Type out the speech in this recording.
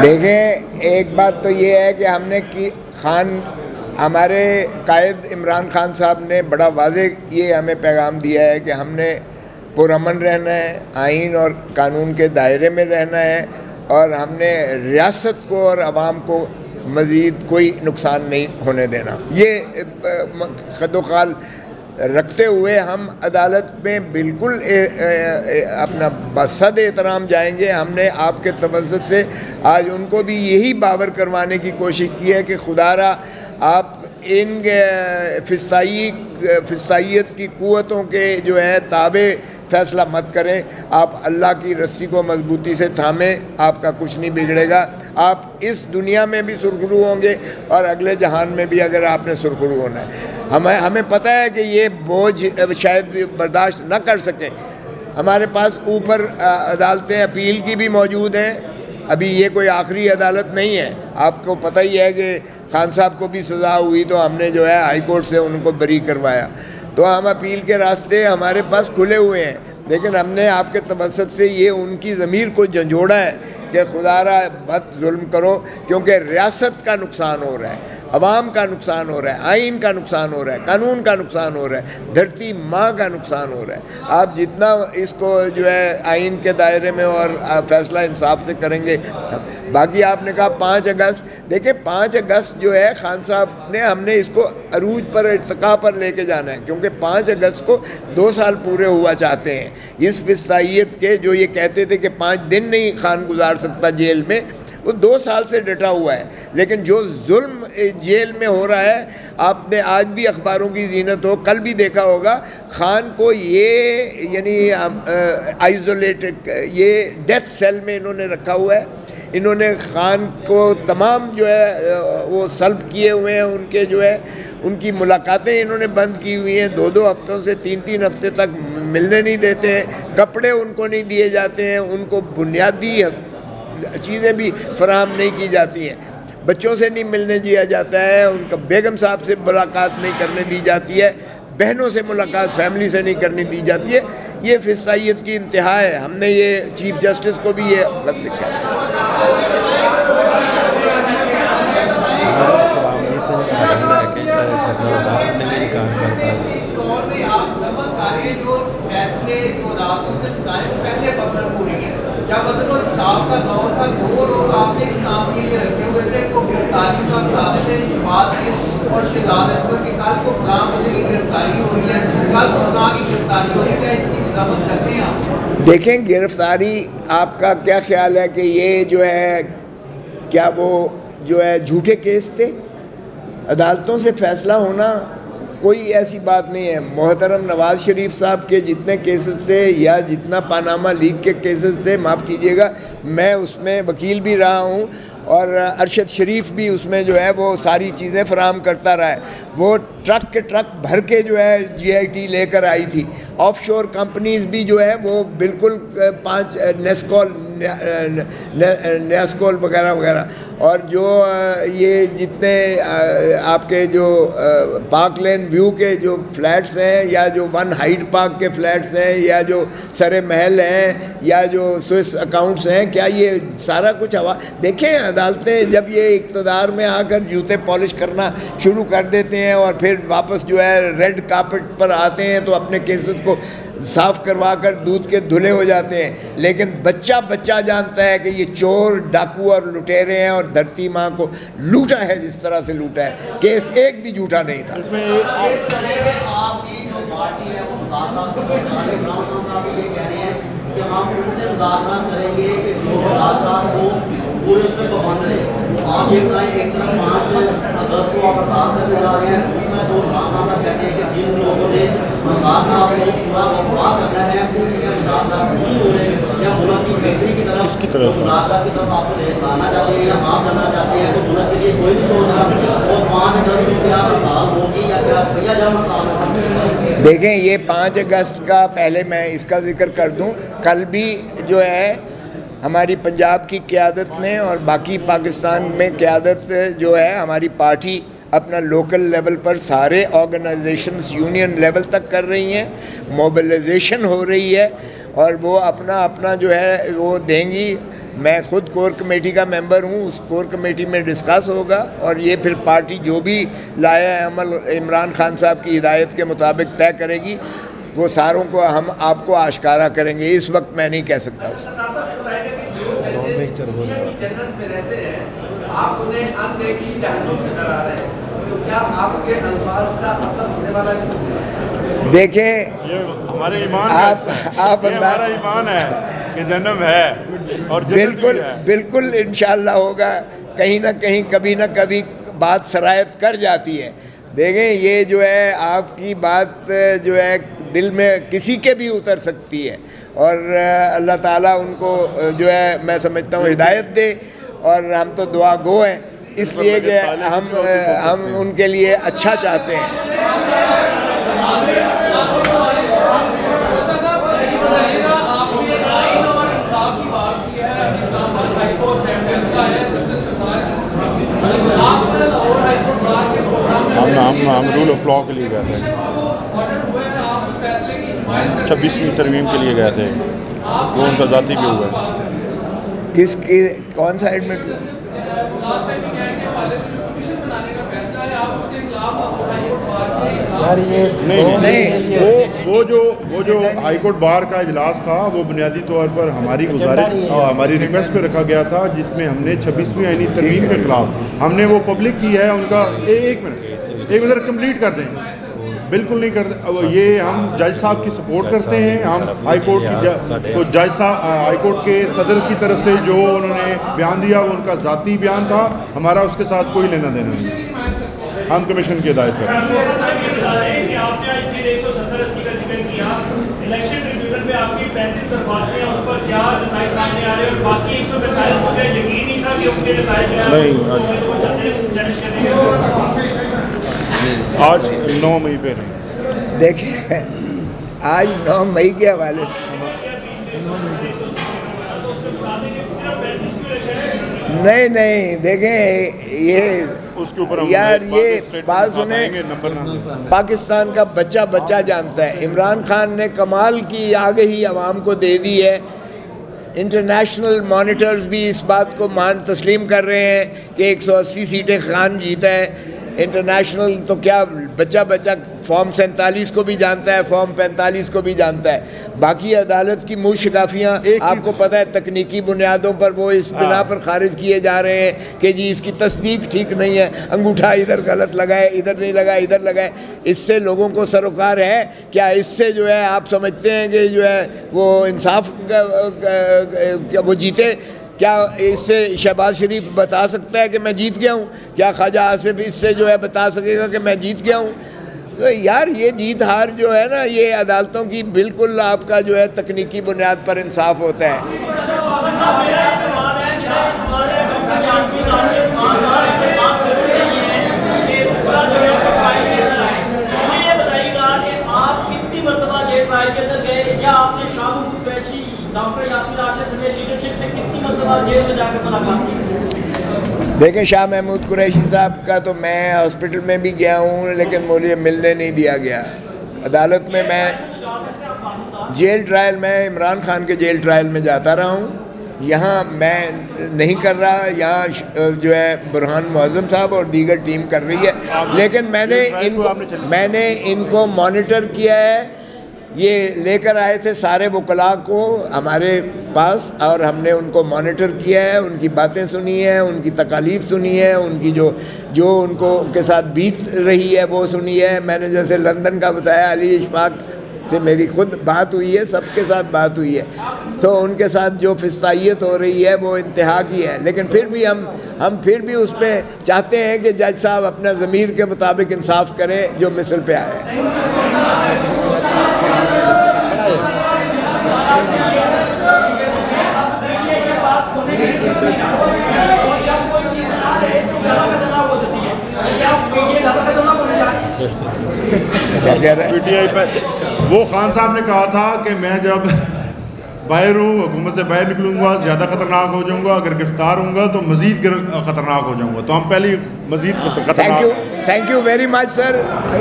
دیکھیں، ایک بات تو یہ ہے کہ ہم نے ہمارے قائد عمران خان صاحب نے بڑا واضح یہ ہمیں پیغام دیا ہے کہ ہم نے پرامن رہنا ہے، آئین اور قانون کے دائرے میں رہنا ہے، اور ہم نے ریاست کو اور عوام کو مزید کوئی نقصان نہیں ہونے دینا۔ یہ خد و خال رکھتے ہوئے ہم عدالت میں بالکل اپنا بصد احترام جائیں گے۔ ہم نے آپ کے توسط سے آج ان کو بھی یہی باور کروانے کی کوشش کی ہے کہ خدا را آپ ان فسطائیت کی قوتوں کے جو ہے تابع فیصلہ مت کریں، آپ اللہ کی رسی کو مضبوطی سے تھامیں، آپ کا کچھ نہیں بگڑے گا۔ آپ اس دنیا میں بھی سرخرو ہوں گے اور اگلے جہان میں بھی اگر آپ نے سرخرو ہونا ہے۔ ہمیں پتہ ہے کہ یہ بوجھ شاید برداشت نہ کر سکیں۔ ہمارے پاس اوپر عدالتیں اپیل کی بھی موجود ہیں، ابھی یہ کوئی آخری عدالت نہیں ہے۔ آپ کو پتہ ہی ہے کہ خان صاحب کو بھی سزا ہوئی تو ہم نے جو ہے ہائی کورٹ سے ان کو بری کروایا، تو ہم اپیل کے راستے ہمارے پاس کھلے ہوئے ہیں۔ لیکن ہم نے آپ کے توسط سے یہ ان کی ضمیر کو جھنجھوڑا ہے کہ خدا را مت ظلم کرو، کیونکہ ریاست کا نقصان ہو رہا ہے، عوام کا نقصان ہو رہا ہے، آئین کا نقصان ہو رہا ہے، قانون کا نقصان ہو رہا ہے، دھرتی ماں کا نقصان ہو رہا ہے۔ آپ جتنا اس کو جو ہے آئین کے دائرے میں اور فیصلہ انصاف سے کریں گے۔ باقی آپ نے کہا 5 اگست، دیکھیں 5 اگست جو ہے خان صاحب نے، ہم نے اس کو عروج پر ارتقاء پر لے کے جانا ہے، کیونکہ 5 اگست کو 2 سال پورے ہوا چاہتے ہیں اس فسطائیت کے۔ جو یہ کہتے تھے کہ 5 دن نہیں خان گزار سکتا جیل میں، وہ 2 سال سے ڈٹا ہوا ہے۔ لیکن جو ظلم جیل میں ہو رہا ہے، آپ نے آج بھی اخباروں کی زینت ہو، کل بھی دیکھا ہوگا، خان کو یہ یعنی آئزولیٹڈ، یہ ڈیتھ سیل میں انہوں نے رکھا ہوا ہے۔ انہوں نے خان کو تمام جو ہے وہ سلب کیے ہوئے ہیں، ان کے جو ہے ان کی ملاقاتیں انہوں نے بند کی ہوئی ہیں، 2 ہفتوں سے 3 ہفتے تک ملنے نہیں دیتے ہیں، کپڑے ان کو نہیں دیے جاتے ہیں، ان کو بنیادی چیزیں بھی فراہم نہیں کی جاتی ہیں، بچوں سے نہیں ملنے دیا جاتا ہے، ان کا بیگم صاحب سے ملاقات نہیں کرنے دی جاتی ہے، بہنوں سے ملاقات فیملی سے نہیں کرنے دی جاتی ہے۔ یہ فسطائیت کی انتہا ہے۔ ہم نے یہ چیف جسٹس کو بھی یہ خط لکھا ہے۔ دیکھیں گرفتاری، آپ کا کیا خیال ہے کہ یہ جو ہے کیا وہ جو ہے جھوٹے کیس تھے؟ عدالتوں سے فیصلہ ہونا کوئی ایسی بات نہیں ہے۔ محترم نواز شریف صاحب کے جتنے کیسز تھے یا جتنا پاناما لیگ کے کیسز تھے، معاف کیجیے گا، میں اس میں وکیل بھی رہا ہوں، اور ارشد شریف بھی اس میں جو ہے وہ ساری چیزیں فراہم کرتا رہا ہے۔ وہ ٹرک کے ٹرک بھر کے جو ہے جی آئی ٹی لے کر آئی تھی۔ آف شور کمپنیز بھی جو ہے وہ بالکل 5 نیسکول وغیرہ وغیرہ، اور جو یہ جتنے آپ کے جو پارک لین ویو کے جو فلیٹس ہیں، یا جو 1 ہائیڈ پارک کے فلیٹس ہیں، یا جو سر محل ہیں، یا جو سوئس اکاؤنٹس ہیں، کیا یہ سارا کچھ ہوا؟ دیکھیں عدالتیں جب یہ اقتدار میں آ کر جوتے پالش کرنا شروع کر دیتے ہیں اور پھر واپس جو ہے ریڈ کارپٹ پر آتے ہیں تو اپنے کیسز کو صاف کروا کر دودھ کے دھلے ہو جاتے ہیں، لیکن بچہ جانتا ہے کہ یہ چور، ڈاکو اور لٹیرے ہیں، اور دھرتی ماں کو لوٹا ہے جس طرح سے لوٹا ہے۔ کیس ایک بھی جھوٹا نہیں تھا۔ ہم ان سے مذاکرات کریں گے کہ جو مذاکرات ہو پورے اس میں پابند رہے۔ آپ یہ بتائیں، ایک طرف 5 اگست کو آپ بات کرنے جا رہے ہیں، دوسرا جو عمران صاحب کہتے ہیں کہ جن لوگوں نے مذاکرات صاحب کو پورا وفا کرنا ہے، ان سے کیا مذاکرات نہیں ہو رہے، یا ملک کی بہتری کی طرف مذاکرات کی طرف آپ کو جانا چاہتے ہیں یا آپ جانا چاہتے ہیں، تو ملک کے لیے کوئی نہیں سوچ رہا۔ اور 5 اگست کو کیا ہڑتال ہوگی یا کیا بھیا جان ہڑتال ہوگی؟ دیکھیں یہ 5 اگست کا، پہلے میں اس کا ذکر کر دوں، کل بھی جو ہے ہماری پنجاب کی قیادت میں اور باقی پاکستان میں قیادت جو ہے ہماری پارٹی اپنا لوکل لیول پر سارے آرگنائزیشنز یونین لیول تک کر رہی ہیں، موبلائزیشن ہو رہی ہے، اور وہ اپنا جو ہے وہ دیں گی۔ میں خود کور کمیٹی کا ممبر ہوں، اس کور کمیٹی میں ڈسکس ہوگا اور یہ پھر پارٹی جو بھی لایا ہے عمل عمران خان صاحب کی ہدایت کے مطابق طے کرے گی، وہ ساروں کو ہم آپ کو آشکارا کریں گے. اس وقت میں نہیں کہہ سکتا اس جنت میں رہتے ہیں، آپ انہیں اندیکھی جہنم سے ڈرا رہے ہیں، تو کیا آپ کے الفاظ کا اثر ہونے والا ہے؟ دیکھیں یہ ہمارے ایمان آپ یہ ہمارا ایمان ہے کہ جنم ہے اور جنت بالکل بھی ہے. بالکل انشاءاللہ ہوگا. کہیں نہ کہیں کبھی نہ کبھی بات سرایت کر جاتی ہے. دیکھیں یہ جو ہے آپ کی بات جو ہے دل میں کسی کے بھی اتر سکتی ہے، اور اللہ تعالیٰ ان کو جو ہے میں سمجھتا ہوں ہدایت دے، اور ہم تو دعا گو ہیں اس لیے کہ ہم ان کے لیے اچھا چاہتے ہیں. ہم رول آف لا کے لیے گئے تھے، 26ویں ترمیم کے لیے گئے تھے، وہ ان کا ذاتی بھی ہوا ہے. کس کی کون سا ایڈمٹ؟ نہیں، وہ جو ہائی کورٹ بار کا اجلاس تھا وہ بنیادی طور پر ہماری گزارش ہماری ریکویسٹ پہ رکھا گیا تھا، جس میں ہم نے 26ویں آئینی ترمیم کے خلاف ہم نے وہ پبلک کی ہے. ان کا ایک منٹ کمپلیٹ کر دیں. بالکل نہیں کرتے. یہ ہم جج صاحب کی سپورٹ کرتے ہیں. ہم ہائی کورٹ کی جج صاحب ہائی کورٹ کے صدر کی طرف سے جو انہوں نے بیان دیا وہ ان کا ذاتی بیان تھا، ہمارا اس کے ساتھ کوئی لینا دینا نہیں. ہم کمیشن کی ہدایت کرتے ہیں. الیکشن ٹریبیونل میں آپ کی 35 درخواستیں ہیں، اس پر کیا نتائج سامنے آ رہے ہیں، اور باقی 145 کو کیا یقین نہیں تھا کہ ان کے نتائج آج 9 مئی پہ نہیں. دیکھیں آج 9 مئی کے حوالے سے نہیں دیکھیں یہ یار یہ بات سنیں، پاکستان کا بچہ جانتا ہے. عمران خان نے کمال کی آگہی عوام کو دے دی ہے. انٹرنیشنل مانیٹرز بھی اس بات کو تسلیم کر رہے ہیں کہ 180 سیٹیں خان جیتا ہے. انٹرنیشنل تو کیا بچہ فارم 47 کو بھی جانتا ہے، فارم 45 کو بھی جانتا ہے. باقی عدالت کی منہ شکافیاں آپ کو پتہ ہے تکنیکی بنیادوں پر وہ اس بنا پر خارج کیے جا رہے ہیں کہ جی اس کی تصدیق ٹھیک نہیں ہے، انگوٹھا ادھر غلط لگائے، ادھر نہیں لگائے، ادھر لگائے. اس سے لوگوں کو سروکار ہے کیا؟ اس سے جو ہے آپ سمجھتے ہیں کہ جو ہے وہ انصاف وہ جیتے؟ کیا اس سے شہباز شریف بتا سکتا ہے کہ میں جیت گیا ہوں؟ کیا خواجہ آصف اس سے جو ہے بتا سکے گا کہ میں جیت گیا ہوں؟ تو یار یہ جیت ہار جو ہے نا یہ عدالتوں کی بالکل آپ کا جو ہے تکنیکی بنیاد پر انصاف ہوتا ہے. دیکھیں شاہ محمود قریشی صاحب کا تو میں ہاسپٹل میں بھی گیا ہوں لیکن مجھے ملنے نہیں دیا گیا. عدالت میں جیل ٹرائل میں عمران خان کے جیل ٹرائل میں جاتا رہا ہوں. یہاں میں نہیں کر رہا، یہاں جو ہے برہان معظم صاحب اور دیگر ٹیم کر رہی ہے. لیکن میں نے ان کو مانیٹر کیا ہے. یہ لے کر آئے تھے سارے وکلاء کو ہمارے پاس اور ہم نے ان کو مانیٹر کیا ہے، ان کی باتیں سنی ہیں، ان کی تکالیف سنی ہے، ان کی جو ان کو کے ساتھ بیت رہی ہے وہ سنی ہے. میں نے جیسے لندن کا بتایا، علی اشفاق سے میری خود بات ہوئی ہے، سب کے ساتھ بات ہوئی ہے. تو ان کے ساتھ جو فستائیت ہو رہی ہے وہ انتہا کی ہے. لیکن پھر بھی ہم پھر بھی اس پہ چاہتے ہیں کہ جج صاحب اپنا ضمیر کے مطابق انصاف کریں جو مثل پہ آئے. PTI پہ وہ خان صاحب نے کہا تھا کہ میں جب باہر ہوں، حکومت سے باہر نکلوں گا زیادہ خطرناک ہو جاؤں گا، اگر گرفتار ہوں گا تو مزید خطرناک ہو جاؤں گا. تو ہم پہلی مزید خطرناک. Thank you very much sir.